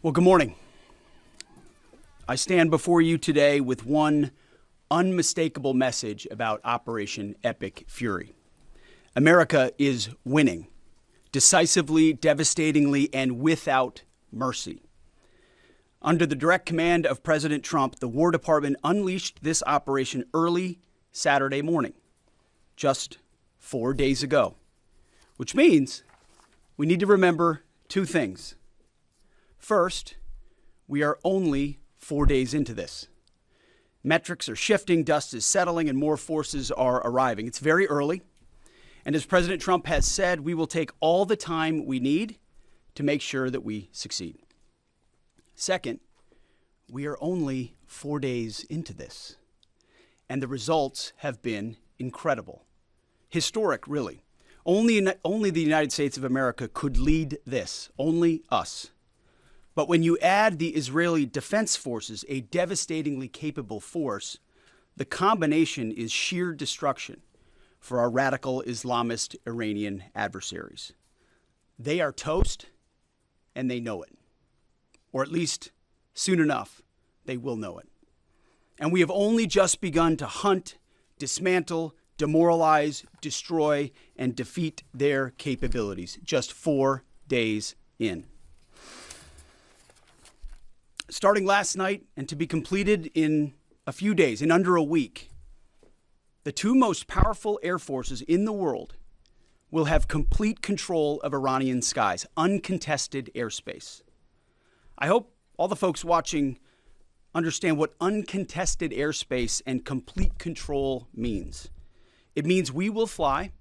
Well, good morning. I stand before you today with one unmistakable message about Operation Epic Fury. America is winning, decisively, devastatingly, and without mercy. Under the direct command of President Trump, the War Department unleashed this operation early Saturday morning, just 4 days ago, which means we need to remember two things. First, we are only 4 days into this. Metrics are shifting, dust is settling, and more forces are arriving. It's very early, and as President Trump has said, we will take all the time we need to make sure that we succeed. Second, we are only 4 days into this, and the results have been incredible. Historic, really. Only the United States of America could lead this, only us. But when you add the Israeli Defense Forces, a devastatingly capable force, the combination is sheer destruction for our radical Islamist Iranian adversaries. They are toast, and they know it. Or at least, soon enough, they will know it. And we have only just begun to hunt, dismantle, demoralize, destroy, and defeat their capabilities, just 4 days in. Starting last night and to be completed in a few days, in under a week, the two most powerful air forces in the world will have complete control of Iranian skies, uncontested airspace. I hope all the folks watching understand what uncontested airspace and complete control means. It means we will fly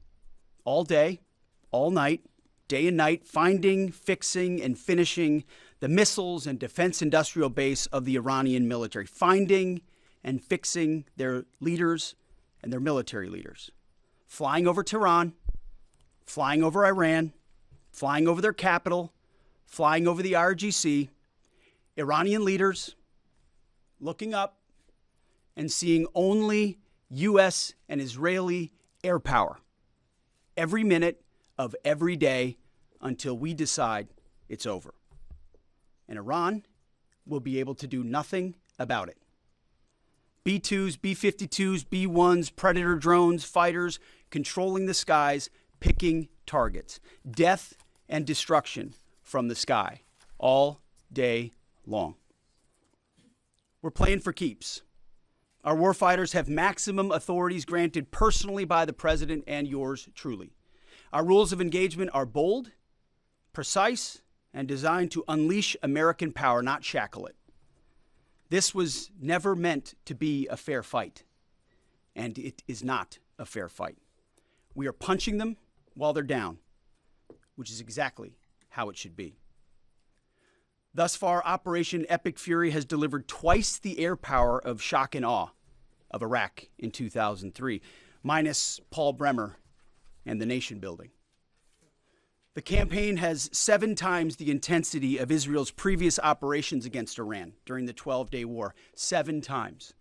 all day, all night, day and night, finding, fixing, and finishing the missiles and defense industrial base of the Iranian military, finding and fixing their leaders and their military leaders, flying over Tehran, flying over Iran, flying over their capital, flying over the IRGC, Iranian leaders looking up and seeing only U.S. and Israeli air power every minute of every day until we decide it's over. And Iran will be able to do nothing about it. B-2s, B-52s, B-1s, Predator drones, fighters, controlling the skies, picking targets. Death and destruction from the sky all day long. We're playing for keeps. Our warfighters have maximum authorities granted personally by the president and yours truly. Our rules of engagement are bold, precise, and designed to unleash American power, not shackle it. This was never meant to be a fair fight, and it is not a fair fight. We are punching them while they're down, which is exactly how it should be. Thus far, Operation Epic Fury has delivered twice the air power of shock and awe of Iraq in 2003, minus Paul Bremer and the nation building. The campaign has 7 times the intensity of Israel's previous operations against Iran during the 12-day war, 7 times.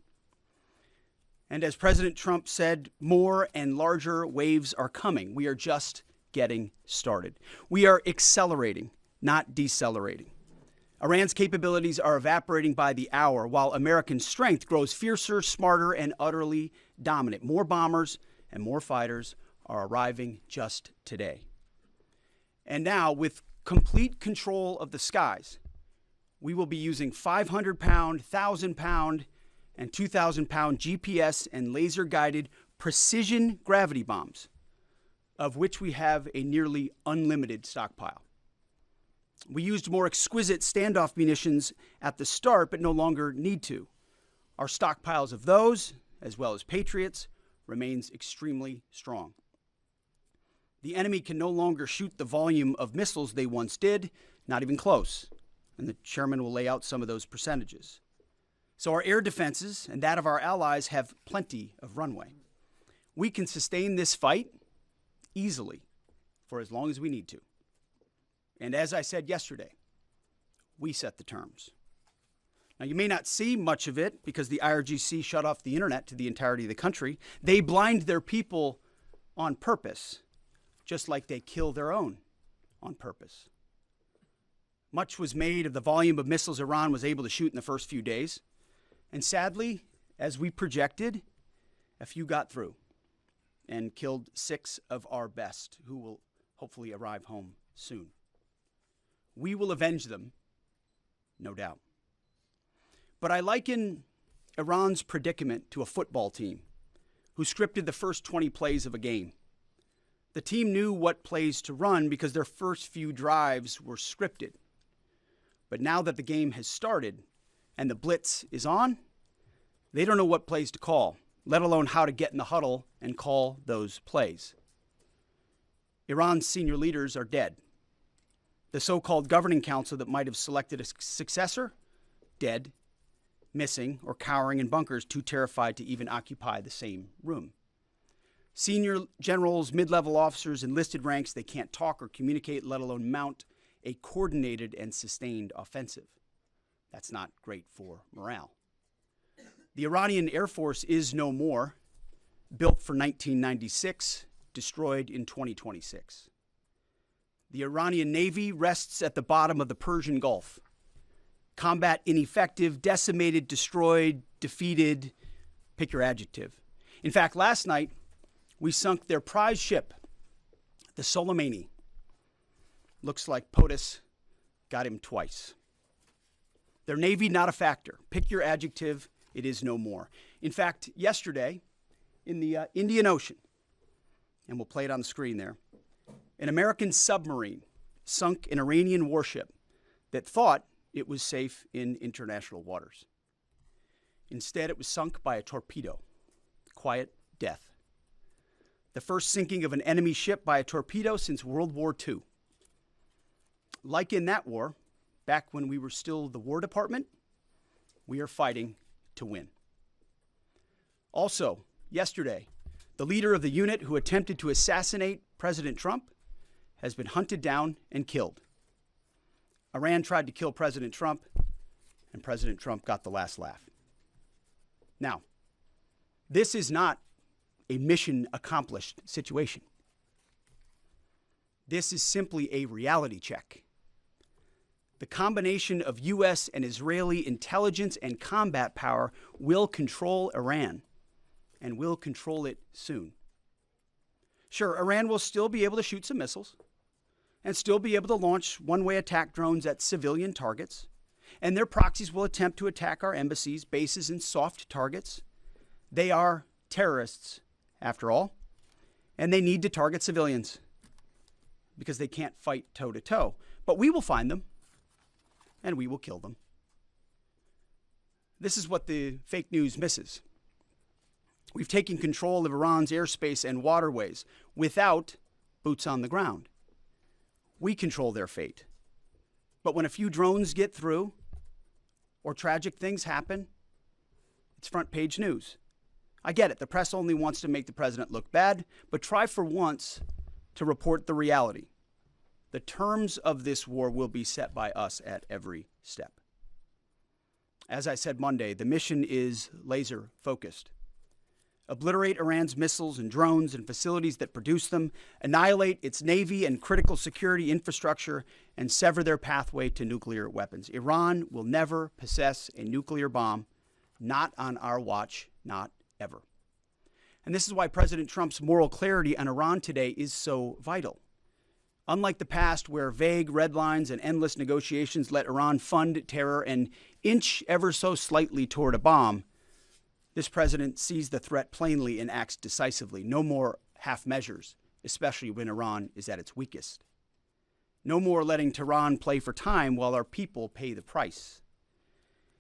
And as President Trump said, more and larger waves are coming. We are just getting started. We are accelerating, not decelerating. Iran's capabilities are evaporating by the hour, while American strength grows fiercer, smarter, and utterly dominant. More bombers and more fighters are arriving just today. And now, with complete control of the skies, we will be using 500-pound, 1,000-pound, and 2,000-pound GPS and laser-guided precision gravity bombs, of which we have a nearly unlimited stockpile. We used more exquisite standoff munitions at the start, but no longer need to. Our stockpiles of those, as well as Patriots, remains extremely strong. The enemy can no longer shoot the volume of missiles they once did, not even close. And the chairman will lay out some of those percentages. So our air defenses and that of our allies have plenty of runway. We can sustain this fight easily for as long as we need to. And as I said yesterday, we set the terms. Now, you may not see much of it because the IRGC shut off the internet to the entirety of the country. They blind their people on purpose, just like they kill their own on purpose. Much was made of the volume of missiles Iran was able to shoot in the first few days. And sadly, as we projected, a few got through and killed 6 of our best, who will hopefully arrive home soon. We will avenge them, no doubt. But I liken Iran's predicament to a football team who scripted the first 20 plays of a game. The team knew what plays to run because their first few drives were scripted. But now that the game has started and the blitz is on, they don't know what plays to call, let alone how to get in the huddle and call those plays. Iran's senior leaders are dead. The so-called governing council that might have selected a successor, dead, missing, or cowering in bunkers, too terrified to even occupy the same room. Senior generals, mid-level officers, enlisted ranks, they can't talk or communicate, let alone mount a coordinated and sustained offensive. That's not great for morale. The Iranian Air Force is no more, built for 1996, destroyed in 2026. The Iranian Navy rests at the bottom of the Persian Gulf. Combat ineffective, decimated, destroyed, defeated, pick your adjective. In fact, last night, we sunk their prize ship, the Soleimani. Looks like POTUS got him twice. Their Navy, not a factor. Pick your adjective, it is no more. In fact, yesterday, in the Indian Ocean, and we'll play it on the screen there, an American submarine sunk an Iranian warship that thought it was safe in international waters. Instead, it was sunk by a torpedo. Quiet death. The first sinking of an enemy ship by a torpedo since World War II. Like in that war, back when we were still the War Department, we are fighting to win. Also, yesterday, the leader of the unit who attempted to assassinate President Trump has been hunted down and killed. Iran tried to kill President Trump, and President Trump got the last laugh. Now, this is not a mission accomplished situation. This is simply a reality check. The combination of U.S. and Israeli intelligence and combat power will control Iran, and will control it soon. Sure, Iran will still be able to shoot some missiles, and still be able to launch one-way attack drones at civilian targets, and their proxies will attempt to attack our embassies, bases, and soft targets. They are terrorists, after all, and they need to target civilians because they can't fight toe-to-toe. But we will find them, and we will kill them. This is what the fake news misses. We've taken control of Iran's airspace and waterways without boots on the ground. We control their fate. But when a few drones get through or tragic things happen, it's front page news. I get it. The press only wants to make the president look bad, but try for once to report the reality. The terms of this war will be set by us at every step. As I said Monday, the mission is laser focused. Obliterate Iran's missiles and drones and facilities that produce them, annihilate its navy and critical security infrastructure, and sever their pathway to nuclear weapons. Iran will never possess a nuclear bomb, not on our watch, not ever. And this is why President Trump's moral clarity on Iran today is so vital. Unlike the past, where vague red lines and endless negotiations let Iran fund terror and inch ever so slightly toward a bomb, this president sees the threat plainly and acts decisively. No more half measures, especially when Iran is at its weakest. No more letting Tehran play for time while our people pay the price.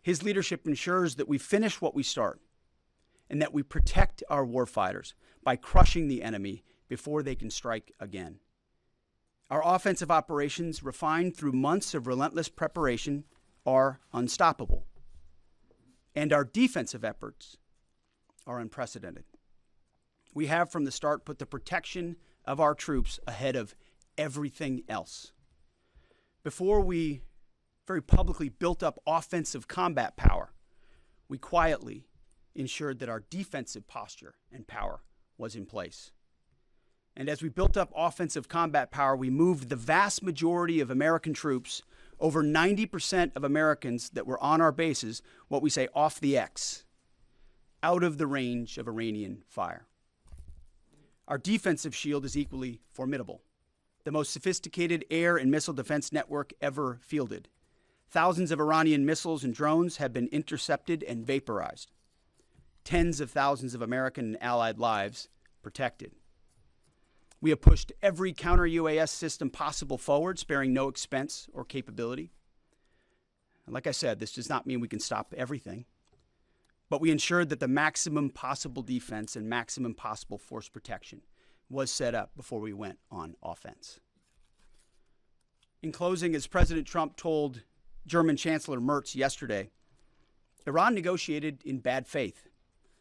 His leadership ensures that we finish what we start and that we protect our warfighters by crushing the enemy before they can strike again. Our offensive operations, refined through months of relentless preparation, are unstoppable. And our defensive efforts are unprecedented. We have from the start put the protection of our troops ahead of everything else. Before we very publicly built up offensive combat power, we quietly ensured that our defensive posture and power was in place. And as we built up offensive combat power, we moved the vast majority of American troops over 90% of Americans that were on our bases, what we say off the X, out of the range of Iranian fire. Our defensive shield is equally formidable, the most sophisticated air and missile defense network ever fielded. Thousands of Iranian missiles and drones have been intercepted and vaporized. Tens of thousands of American and allied lives protected. We have pushed every counter-UAS system possible forward, sparing no expense or capability. And like I said, this does not mean we can stop everything, but we ensured that the maximum possible defense and maximum possible force protection was set up before we went on offense. In closing, as President Trump told German Chancellor Merz yesterday, Iran negotiated in bad faith,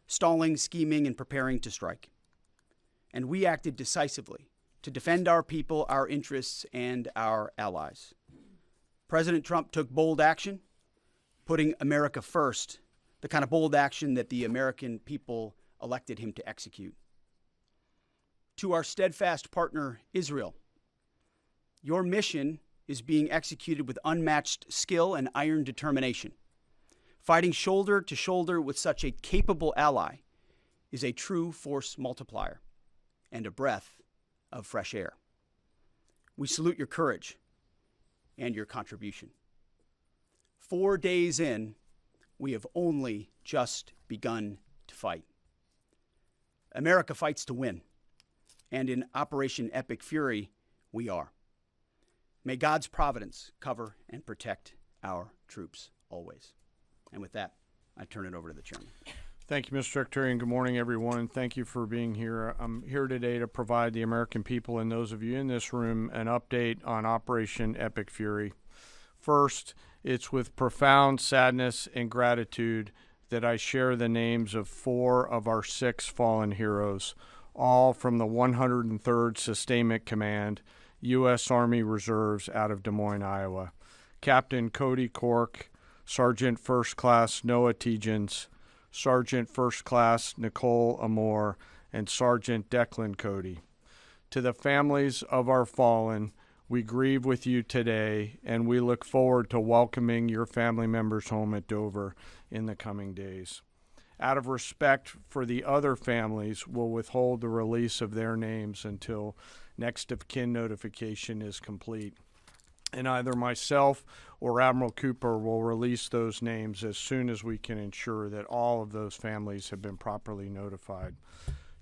stalling, scheming, and preparing to strike. And we acted decisively to defend our people, our interests, and our allies. President Trump took bold action, putting America first, the kind of bold action that the American people elected him to execute. To our steadfast partner, Israel, your mission is being executed with unmatched skill and iron determination. Fighting shoulder to shoulder with such a capable ally is a true force multiplier and a breath of fresh air. We salute your courage and your contribution. 4 days in, we have only just begun to fight. America fights to win, and in Operation Epic Fury, we are. May God's providence cover and protect our troops always. And with that, I turn it over to the chairman. Thank you, Mr. Secretary, and good morning, everyone. Thank you for being here. I'm here today to provide the American people and those of you in this room an update on Operation Epic Fury. First, it's with profound sadness and gratitude that I share the names of 4 of our 6 fallen heroes, all from the 103rd Sustainment Command, U.S. Army Reserves out of Des Moines, Iowa. Captain Cody Cork, Sergeant First Class Noah Tegens, Sergeant First Class Nicole Amore, and Sergeant Declan Cody. To the families of our fallen, we grieve with you today, and we look forward to welcoming your family members home at Dover in the coming days. Out of respect for the other families, we'll withhold the release of their names until next of kin notification is complete. And either myself or Admiral Cooper will release those names as soon as we can ensure that all of those families have been properly notified.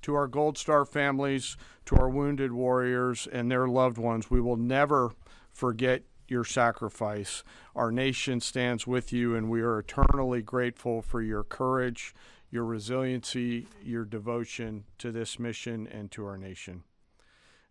To our Gold Star families, to our wounded warriors and their loved ones, we will never forget your sacrifice. Our nation stands with you, and we are eternally grateful for your courage, your resiliency, your devotion to this mission and to our nation.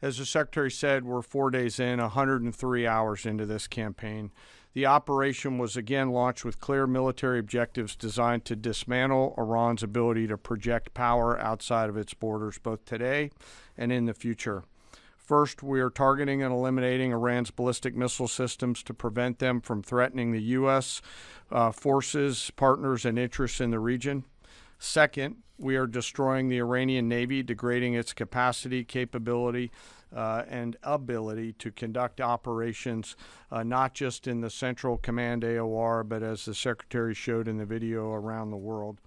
As the Secretary said, we're 4 days in, 103 hours into this campaign. The operation was again launched with clear military objectives designed to dismantle Iran's ability to project power outside of its borders, both today and in the future. First, we are targeting and eliminating Iran's ballistic missile systems to prevent them from threatening the U.S. Forces, partners, and interests in the region. Second, we are destroying the Iranian Navy, degrading its capacity, capability, and ability to conduct operations, not just in the Central Command AOR, but as the Secretary showed in the video, around the world.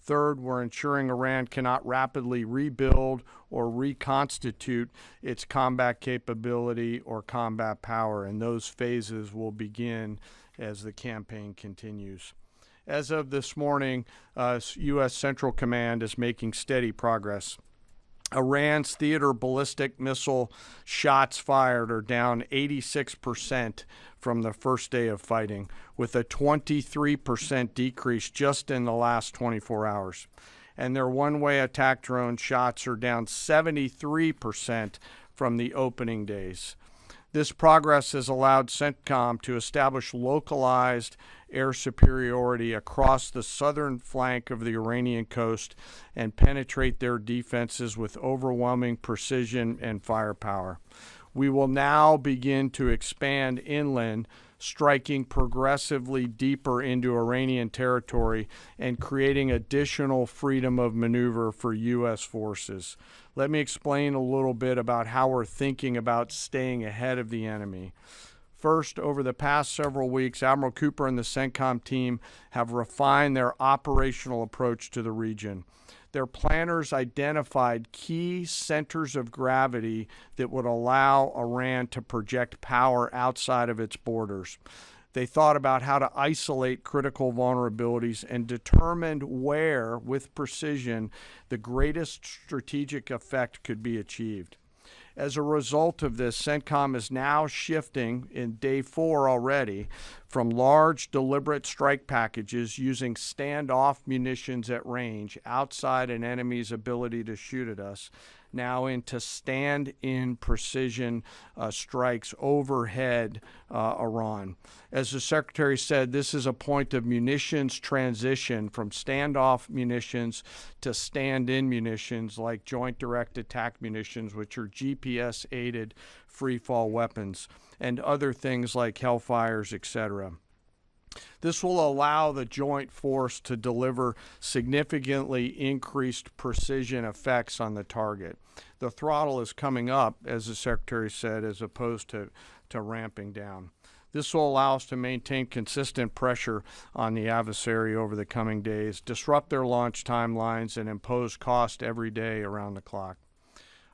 Third, we're ensuring Iran cannot rapidly rebuild or reconstitute its combat capability or combat power, and those phases will begin as the campaign continues. As of this morning, U.S. Central Command is making steady progress. Iran's theater ballistic missile shots fired are down 86% from the first day of fighting, with a 23% decrease just in the last 24 hours. And their one-way attack drone shots are down 73% from the opening days. This progress has allowed CENTCOM to establish localized air superiority across the southern flank of the Iranian coast and penetrate their defenses with overwhelming precision and firepower. We will now begin to expand inland, striking progressively deeper into Iranian territory and creating additional freedom of maneuver for U.S. forces. Let me explain a little bit about how we're thinking about staying ahead of the enemy. First, over the past several weeks, Admiral Cooper and the CENTCOM team have refined their operational approach to the region. Their planners identified key centers of gravity that would allow Iran to project power outside of its borders. They thought about how to isolate critical vulnerabilities and determined where, with precision, the greatest strategic effect could be achieved. As a result of this, CENTCOM is now shifting in day 4 already from large deliberate strike packages using standoff munitions at range outside an enemy's ability to shoot at us, now into stand-in precision strikes overhead Iran. As the Secretary said, this is a point of munitions transition from standoff munitions to stand-in munitions like Joint Direct Attack munitions, which are GPS-aided free-fall weapons, and other things like Hellfires, etc. This will allow the joint force to deliver significantly increased precision effects on the target. The throttle is coming up, as the Secretary said, as opposed to ramping down. This will allow us to maintain consistent pressure on the adversary over the coming days, disrupt their launch timelines, and impose cost every day around the clock.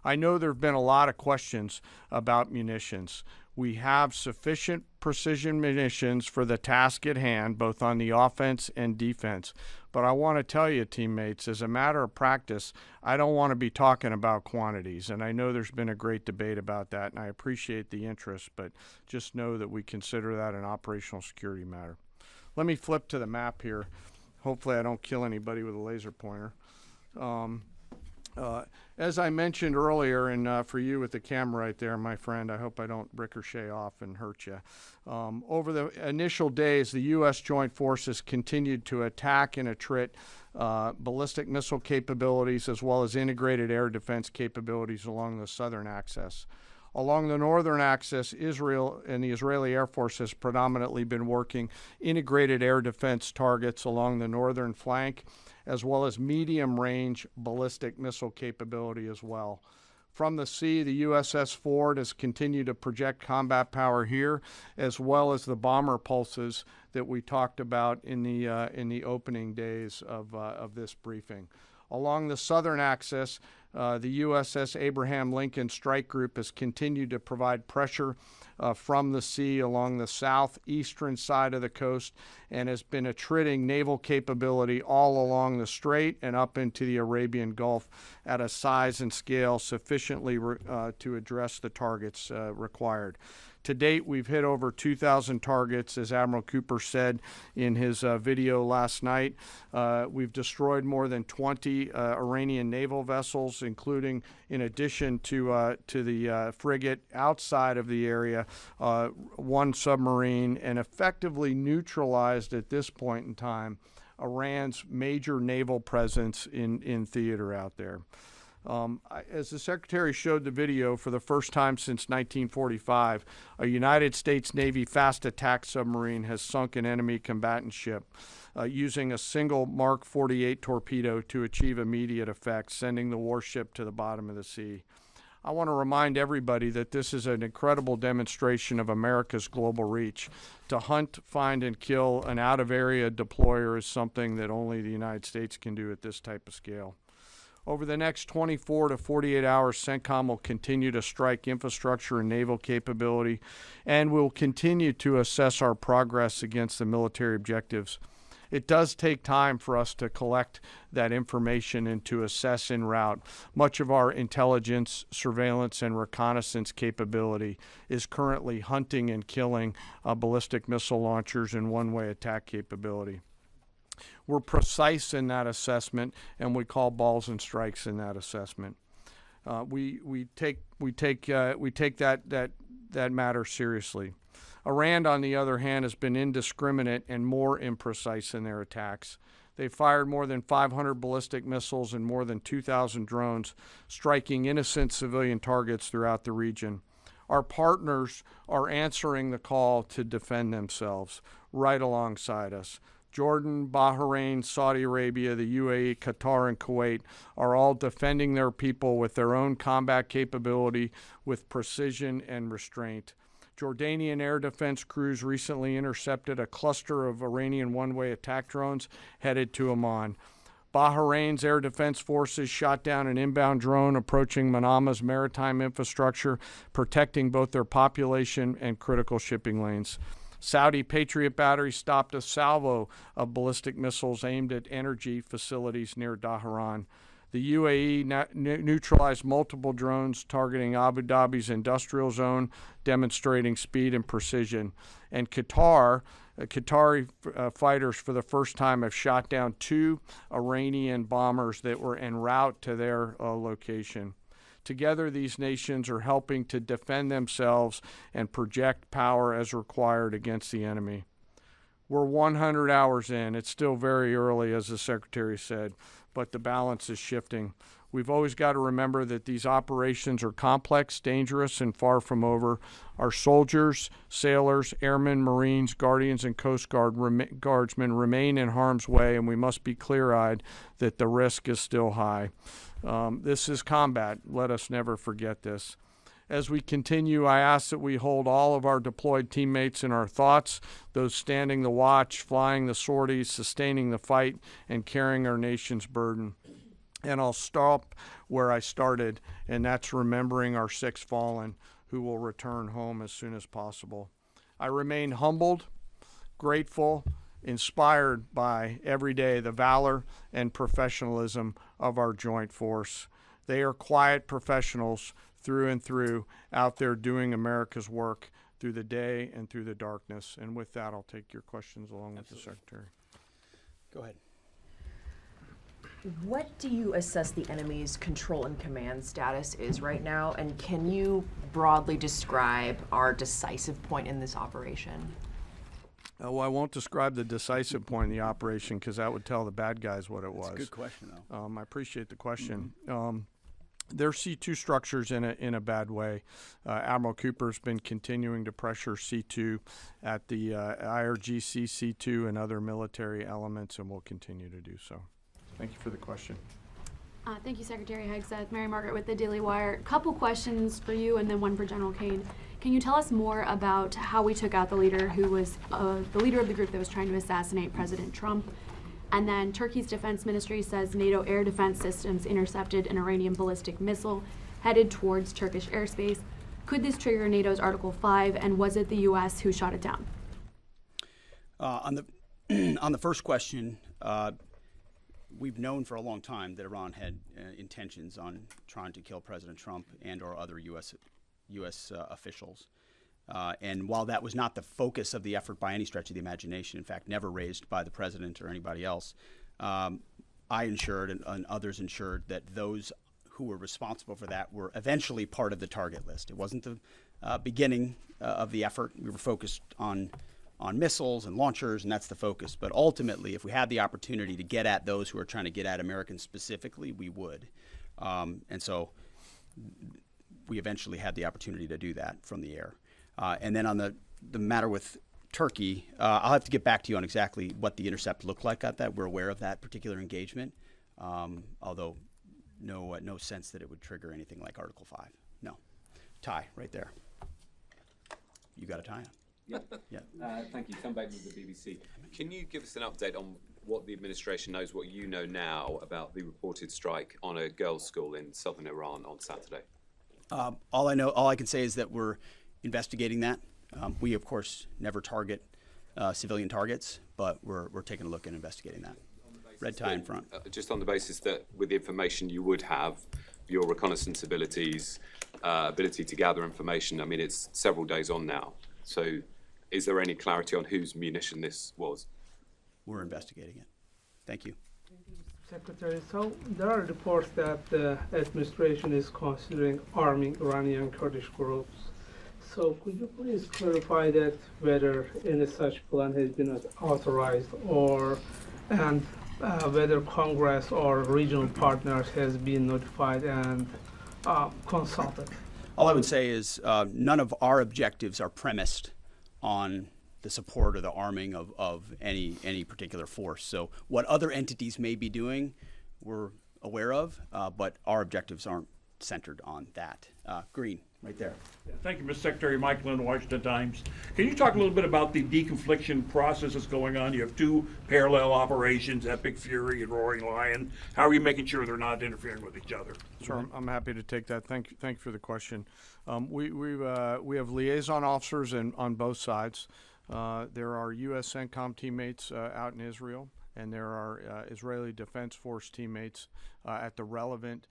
I know there have been a lot of questions about munitions. We have sufficient precision munitions for the task at hand, both on the offense and defense. But I want to tell you, teammates, as a matter of practice, I don't want to be talking about quantities. And I know there's been a great debate about that, and I appreciate the interest, but just know that we consider that an operational security matter. Let me flip to the map here. Hopefully I don't kill anybody with a laser pointer. As I mentioned earlier, and for you with the camera right there, my friend, I hope I don't ricochet off and hurt you. Over the initial days, the U.S. Joint Forces continued to attack and attrit ballistic missile capabilities as well as integrated air defense capabilities along the southern axis. Along the northern axis, Israel and the Israeli Air Force has predominantly been working integrated air defense targets along the northern flank, as well as medium-range ballistic missile capability as well. From the sea, the USS Ford has continued to project combat power here, as well as the bomber pulses that we talked about in the opening days of this briefing. Along the southern axis, the USS Abraham Lincoln Strike Group has continued to provide pressure from the sea along the southeastern side of the coast and has been attriting naval capability all along the strait and up into the Arabian Gulf at a size and scale sufficiently to address the targets required. To date, we've hit over 2,000 targets, as Admiral Cooper said in his video last night. We've destroyed more than 20 Iranian naval vessels, including, in addition to the frigate outside of the area, one submarine, and effectively neutralized at this point in time Iran's major naval presence in theater out there. As the Secretary showed the video, for the first time since 1945, a United States Navy fast attack submarine has sunk an enemy combatant ship using a single Mark 48 torpedo to achieve immediate effect, sending the warship to the bottom of the sea. I want to remind everybody that this is an incredible demonstration of America's global reach. To hunt, find, and kill an out-of-area deployer is something that only the United States can do at this type of scale. Over the next 24 to 48 hours, CENTCOM will continue to strike infrastructure and naval capability, and will continue to assess our progress against the military objectives. It does take time for us to collect that information and to assess en route. Much of our intelligence, surveillance, and reconnaissance capability is currently hunting and killing ballistic missile launchers and one-way attack capability. We're precise in that assessment, and we call balls and strikes in that assessment. We take that matter seriously. Iran, on the other hand, has been indiscriminate and more imprecise in their attacks. They fired more than 500 ballistic missiles and more than 2,000 drones, striking innocent civilian targets throughout the region. Our partners are answering the call to defend themselves right alongside us. Jordan, Bahrain, Saudi Arabia, the UAE, Qatar, and Kuwait are all defending their people with their own combat capability, with precision and restraint. Jordanian air defense crews recently intercepted a cluster of Iranian one-way attack drones headed to Amman. Bahrain's air defense forces shot down an inbound drone approaching Manama's maritime infrastructure, protecting both their population and critical shipping lanes. Saudi Patriot batteries stopped a salvo of ballistic missiles aimed at energy facilities near Dhahran. The UAE neutralized multiple drones targeting Abu Dhabi's industrial zone, demonstrating speed and precision. And Qatari fighters for the first time have shot down 2 Iranian bombers that were en route to their location. Together, these nations are helping to defend themselves and project power as required against the enemy. We're 100 hours in. It's still very early, as the Secretary said, but the balance is shifting. We've always got to remember that these operations are complex, dangerous, and far from over. Our soldiers, sailors, airmen, Marines, Guardians, and Coast Guardsmen remain in harm's way, and we must be clear-eyed that the risk is still high. This is combat. Let us never forget this. As we continue, I ask that we hold all of our deployed teammates in our thoughts, those standing the watch, flying the sorties, sustaining the fight, and carrying our nation's burden. And I'll stop where I started, and that's remembering our 6 fallen who will return home as soon as possible. I remain humbled, grateful, inspired by every day the valor and professionalism of our joint force. They are quiet professionals through and through, out there doing America's work through the day and through the darkness. And with that, I'll take your questions along with the Secretary. Go ahead. What do you assess the enemy's control and command status is right now? And can you broadly describe our decisive point in this operation? Well, I won't describe the decisive point in the operation because that would tell the bad guys what it was. That's a good question, though. I appreciate the question. There's C2 structures in a bad way. Admiral Cooper's been continuing to pressure C2 at the IRGC C2 and other military elements, and will continue to do so. Thank you for the question. Thank you, Secretary Hegseth. Mary Margaret with the Daily Wire. Couple questions for you and then one for General Kane. Can you tell us more about how we took out the leader who was the leader of the group that was trying to assassinate President Trump? And then Turkey's defense ministry says NATO air defense systems intercepted an Iranian ballistic missile headed towards Turkish airspace. Could this trigger NATO's Article 5, and was it the U.S. who shot it down? On the first question, we've known for a long time that Iran had intentions on trying to kill President Trump and or other U.S. Officials. And while that was not the focus of the effort by any stretch of the imagination, in fact, never raised by the president or anybody else, I ensured and others ensured that those who were responsible for that were eventually part of the target list. It wasn't the beginning of the effort. We were focused on missiles and launchers, and that's the focus. But ultimately, if we had the opportunity to get at those who are trying to get at Americans specifically, we would. And so we eventually had the opportunity to do that from the air. And then on the matter with Turkey, I'll have to get back to you on exactly what the intercept looked like at that. We're aware of that particular engagement, although no sense that it would trigger anything like Article 5. No. Tie right there. You got a tie on. Yeah. Thank you. Tom Bateman with the BBC. Can you give us an update on what the administration knows, what you know now about the reported strike on a girls' school in southern Iran on Saturday? All I can say is that we're investigating that. We, of course, never target civilian targets, but we're taking a look and investigating that. Red tie in front. Just on the basis that with the information you would have, your reconnaissance abilities, ability to gather information, I mean, it's several days on now. So is there any clarity on whose munition this was? We're investigating it. Thank you. Secretary, so there are reports that the administration is considering arming Iranian Kurdish groups. So could you please clarify that whether any such plan has been authorized and whether Congress or regional partners has been notified and consulted? All I would say is none of our objectives are premised on the support or the arming of any particular force. So what other entities may be doing, we're aware of, but our objectives aren't centered on that. Green, right there. Thank you, Mr. Secretary. Mike Lynn, Washington Times. Can you talk a little bit about the deconfliction process that's going on? You have two parallel operations, Epic Fury and Roaring Lion. How are you making sure they're not interfering with each other? Sure, I'm happy to take that. Thank you for the question. We have liaison officers on both sides. There are U.S. CENTCOM teammates out in Israel, and there are Israeli Defense Force teammates at the relevant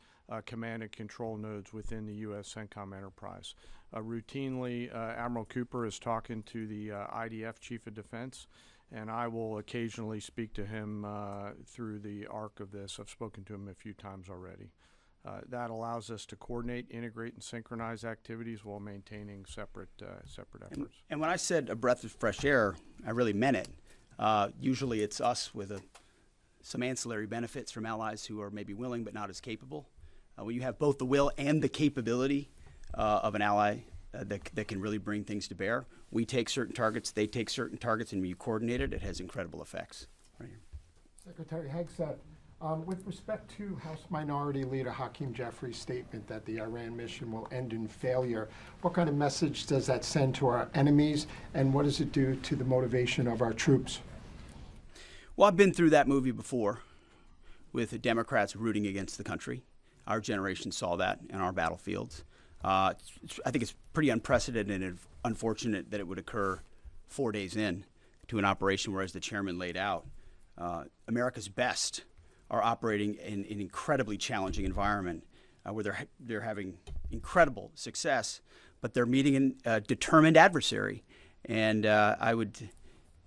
command and control nodes within the U.S. CENTCOM enterprise. Routinely, Admiral Cooper is talking to the IDF Chief of Defense, and I will occasionally speak to him through the arc of this. I've spoken to him a few times already. That allows us to coordinate, integrate, and synchronize activities while maintaining separate efforts. And when I said a breath of fresh air, I really meant it. Usually it's us with some ancillary benefits from allies who are maybe willing but not as capable. When you have both the will and the capability of an ally that can really bring things to bear, we take certain targets, they take certain targets, and when you coordinate it, it has incredible effects. Right here. Secretary Hegseth, with respect to House Minority Leader Hakeem Jeffries' statement that the Iran mission will end in failure, what kind of message does that send to our enemies, and what does it do to the motivation of our troops? Well, I've been through that movie before with the Democrats rooting against the country. Our generation saw that in our battlefields. I think it's pretty unprecedented and unfortunate that it would occur 4 days in to an operation where, as the chairman laid out, America's best are operating in an incredibly challenging environment where they're having incredible success, but they're meeting a determined adversary. And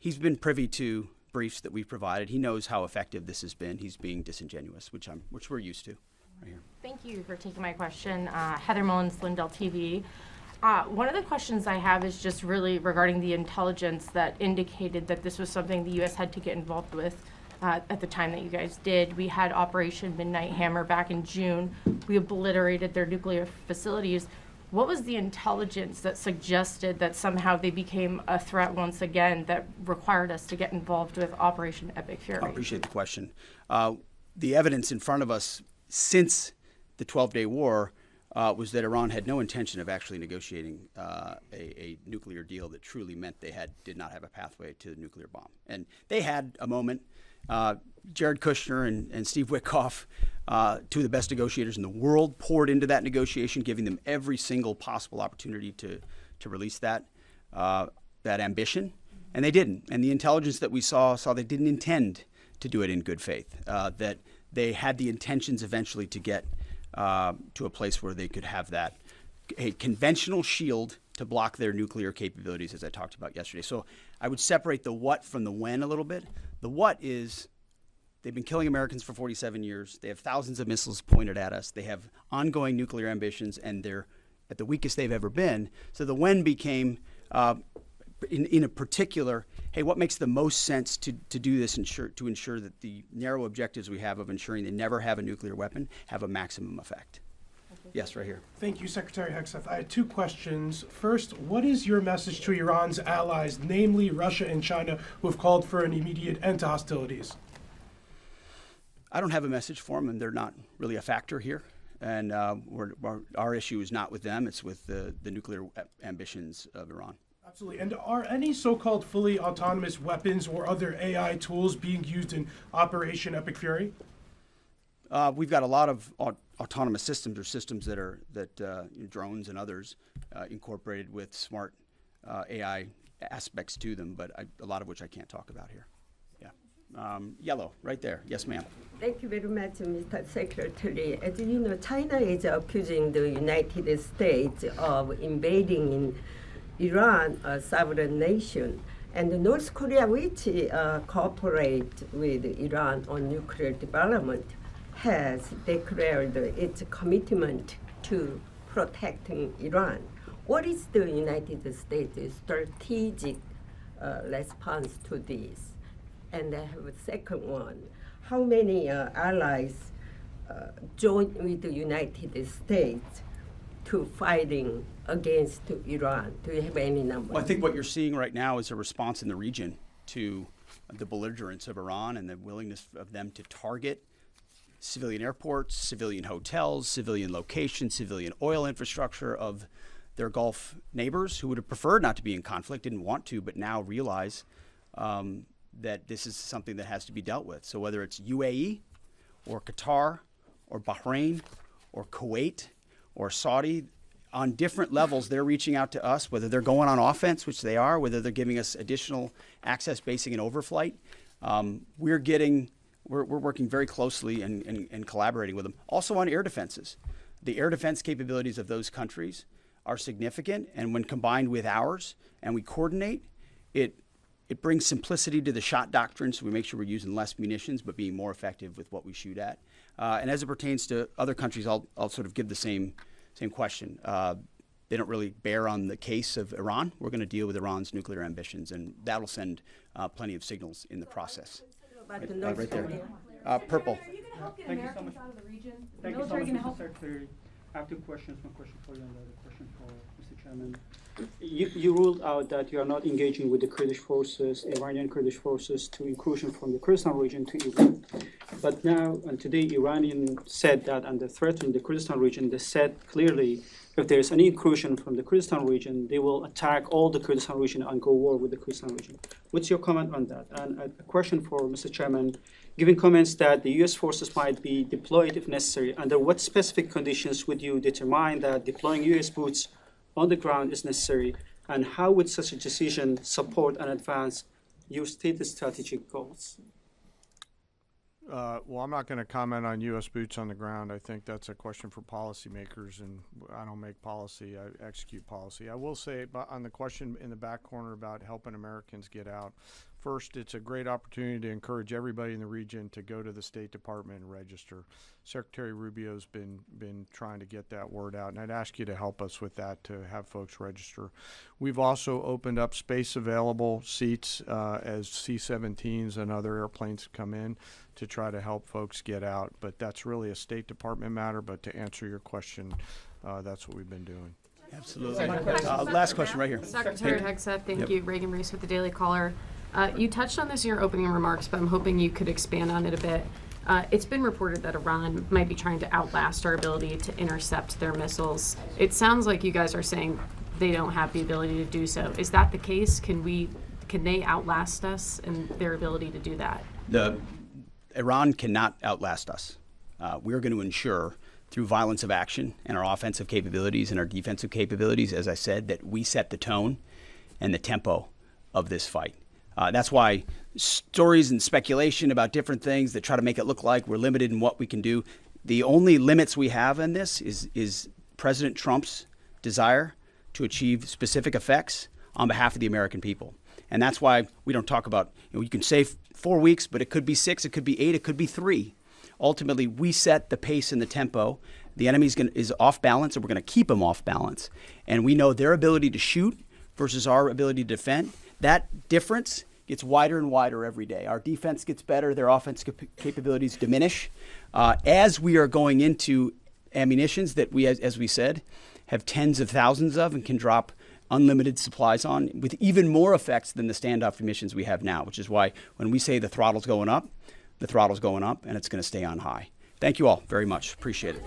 he's been privy to briefs that we've provided. He knows how effective this has been. He's being disingenuous, which we're used to. Right here. Thank you for taking my question. Heather Mullins, Lindell TV. One of the questions I have is just really regarding the intelligence that indicated that this was something the U.S. had to get involved with at the time that you guys did. We had Operation Midnight Hammer back in June. We obliterated their nuclear facilities. What was the intelligence that suggested that somehow they became a threat once again that required us to get involved with Operation Epic Fury? I appreciate the question. The evidence in front of us since the 12-day war was that Iran had no intention of actually negotiating a nuclear deal that truly meant they did not have a pathway to the nuclear bomb. And they had a moment. Jared Kushner and Steve Witkoff, two of the best negotiators in the world, poured into that negotiation, giving them every single possible opportunity to release that ambition, and they didn't. And the intelligence that we saw they didn't intend to do it in good faith, that they had the intentions eventually to get to a place where they could have a conventional shield to block their nuclear capabilities, as I talked about yesterday. So I would separate the what from the when a little bit. The what is they've been killing Americans for 47 years. They have thousands of missiles pointed at us. They have ongoing nuclear ambitions, and they're at the weakest they've ever been. So the when became, in a particular, hey, what makes the most sense to do this to ensure that the narrow objectives we have of ensuring they never have a nuclear weapon have a maximum effect? Yes, right here. Thank you, Secretary Hegseth. I had two questions. First, what is your message to Iran's allies, namely Russia and China, who have called for an immediate end to hostilities? I don't have a message for them, and they're not really a factor here. And our issue is not with them. It's with the nuclear ambitions of Iran. Absolutely. And are any so-called fully autonomous weapons or other AI tools being used in Operation Epic Fury? We've got a lot of autonomous systems, or systems that drones and others incorporated with smart AI aspects to them, but a lot of which I can't talk about here. Yeah. Yellow, right there. Yes, ma'am. Thank you very much, Mr. Secretary. As you know, China is accusing the United States of invading in Iran, a sovereign nation, and North Korea, which cooperate with Iran on nuclear development, has declared its commitment to protecting Iran. What is the United States' strategic response to this? And I have a second one. How many allies joined with the United States to fighting against Iran? Do you have any numbers? Well, I think what you're seeing right now is a response in the region to the belligerence of Iran and the willingness of them to target civilian airports, civilian hotels, civilian locations, civilian oil infrastructure of their Gulf neighbors who would have preferred not to be in conflict, didn't want to, but now realize that this is something that has to be dealt with. So whether it's UAE or Qatar or Bahrain or Kuwait or Saudi, on different levels, they're reaching out to us, whether they're going on offense, which they are, whether they're giving us additional access, basing, and overflight. We're working very closely and collaborating with them. Also on air defenses. The air defense capabilities of those countries are significant, and when combined with ours and we coordinate, it brings simplicity to the shot doctrine, so we make sure we're using less munitions but being more effective with what we shoot at. And as it pertains to other countries, I'll sort of give the same question. They don't really bear on the case of Iran. We're going to deal with Iran's nuclear ambitions, and that'll send plenty of signals in the process. Right there. Purple. Are you going to help get Americans out of the region? Is the military going to help? Secretary, I have two questions. One question for you and the other question for Mr. Chairman. You ruled out that you are not engaging with the Kurdish forces, Iranian Kurdish forces, to incursion from the Kurdistan region to Iran. But now and today, Iranian said that under threatening the Kurdistan region, they said clearly if there is any incursion from the Kurdistan region, they will attack all the Kurdistan region and go war with the Kurdistan region. What's your comment on that? And a question for Mr. Chairman, given comments that the U.S. forces might be deployed if necessary, under what specific conditions would you determine that deploying U.S. boots on the ground is necessary, and how would such a decision support and advance your stated strategic goals? Well, I'm not going to comment on U.S. boots on the ground. I think that's a question for policymakers, and I don't make policy, I execute policy. I will say on the question in the back corner about helping Americans get out, first, it's a great opportunity to encourage everybody in the region to go to the State Department and register. Secretary Rubio's been trying to get that word out, and I'd ask you to help us with that, to have folks register. We've also opened up space available seats as C-17s and other airplanes come in to try to help folks get out. But that's really a State Department matter. But to answer your question, that's what we've been doing. Absolutely. Last question right here. Secretary Hegseth, thank you. Reagan Reese with the Daily Caller. You touched on this in your opening remarks, but I'm hoping you could expand on it a bit. It's been reported that Iran might be trying to outlast our ability to intercept their missiles. It sounds like you guys are saying they don't have the ability to do so. Is that the case? Can they outlast us in their ability to do that? Iran cannot outlast us. We're going to ensure through violence of action and our offensive capabilities and our defensive capabilities, as I said, that we set the tone and the tempo of this fight. That's why stories and speculation about different things that try to make it look like we're limited in what we can do. The only limits we have in this is President Trump's desire to achieve specific effects on behalf of the American people. And that's why we don't talk about, you can say 4 weeks, but it could be 6, it could be 8, it could be 3. Ultimately, we set the pace and the tempo. The enemy is off balance, and we're going to keep them off balance. And we know their ability to shoot versus our ability to defend. That difference gets wider and wider every day. Our defense gets better, their offensive capabilities diminish. As we are going into ammunitions that we, as we said, have tens of thousands of and can drop unlimited supplies on with even more effects than the standoff emissions we have now, which is why when we say the throttle's going up, and it's going to stay on high. Thank you all very much. Appreciate it.